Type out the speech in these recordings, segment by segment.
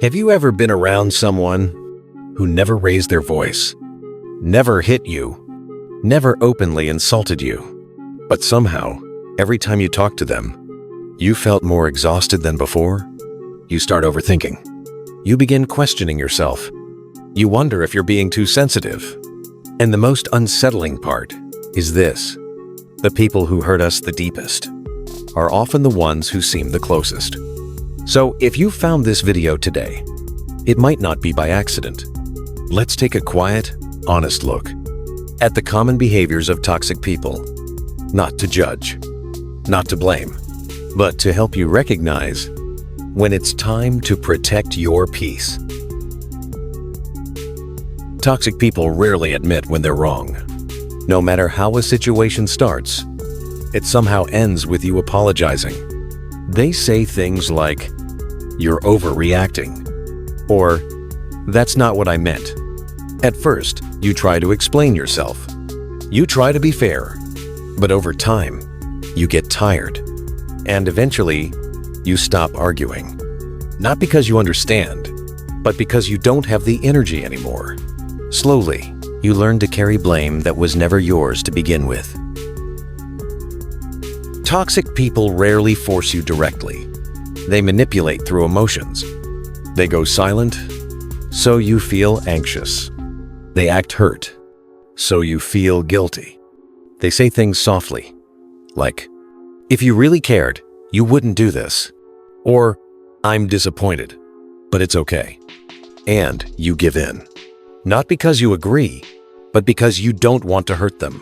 Have you ever been around someone who never raised their voice, never hit you, never openly insulted you, but somehow, every time you talked to them, you felt more exhausted than before? You start overthinking. You begin questioning yourself. You wonder if you're being too sensitive. And the most unsettling part is this: the people who hurt us the deepest are often the ones who seem the closest. So if you found this video today, it might not be by accident. Let's take a quiet, honest look at the common behaviors of toxic people, not to judge, not to blame, but to help you recognize when it's time to protect your peace. Toxic people rarely admit when they're wrong. No matter how a situation starts, it somehow ends with you apologizing. They say things like, "You're overreacting," or "That's not what I meant." At first, you try to explain yourself. You try to be fair, but over time, you get tired, and eventually, you stop arguing. Not because you understand, but because you don't have the energy anymore. Slowly, you learn to carry blame that was never yours to begin with. Toxic people rarely force you directly. They manipulate through emotions. They go silent, so you feel anxious. They act hurt, so you feel guilty. They say things softly, like, "If you really cared, you wouldn't do this," or "I'm disappointed, but it's okay." And you give in. Not because you agree, but because you don't want to hurt them.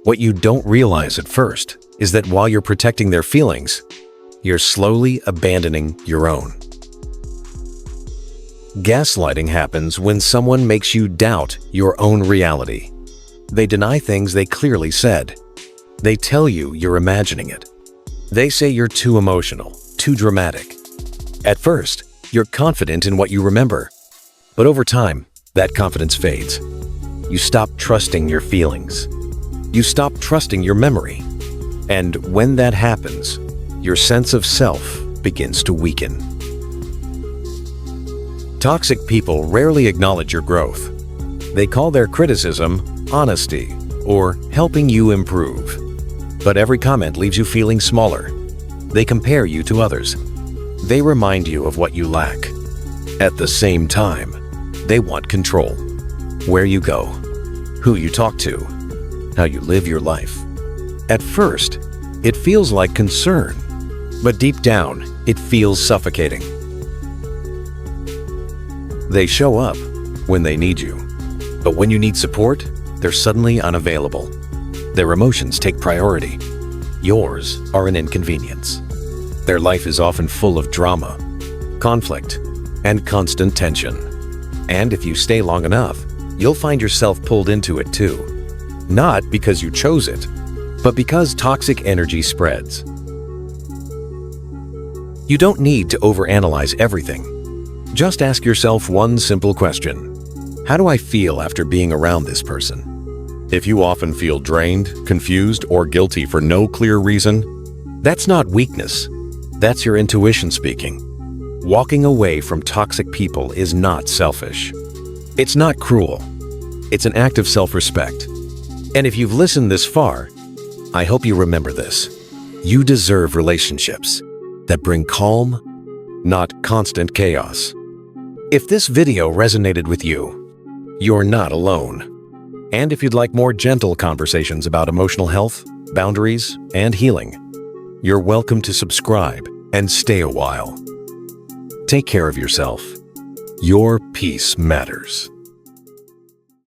What you don't realize at first is that while you're protecting their feelings, you're slowly abandoning your own. Gaslighting happens when someone makes you doubt your own reality. They deny things they clearly said. They tell you you're imagining it. They say you're too emotional, too dramatic. At first, you're confident in what you remember, but over time, that confidence fades. You stop trusting your feelings. You stop trusting your memory. And when that happens, your sense of self begins to weaken. Toxic people rarely acknowledge your growth. They call their criticism honesty or helping you improve. But every comment leaves you feeling smaller. They compare you to others. They remind you of what you lack. At the same time, they want control. Where you go, who you talk to, how you live your life. At first, it feels like concern, but deep down, it feels suffocating. They show up when they need you, but when you need support, they're suddenly unavailable. Their emotions take priority. Yours are an inconvenience. Their life is often full of drama, conflict, and constant tension. And if you stay long enough, you'll find yourself pulled into it too. Not because you chose it, but because toxic energy spreads. You don't need to overanalyze everything. Just ask yourself one simple question. How do I feel after being around this person? If you often feel drained, confused, or guilty for no clear reason, that's not weakness. That's your intuition speaking. Walking away from toxic people is not selfish. It's not cruel. It's an act of self-respect. And if you've listened this far, I hope you remember this. You deserve relationships that bring calm, not constant chaos. If this video resonated with you, you're not alone. And if you'd like more gentle conversations about emotional health, boundaries, and healing, you're welcome to subscribe and stay a while. Take care of yourself. Your peace matters.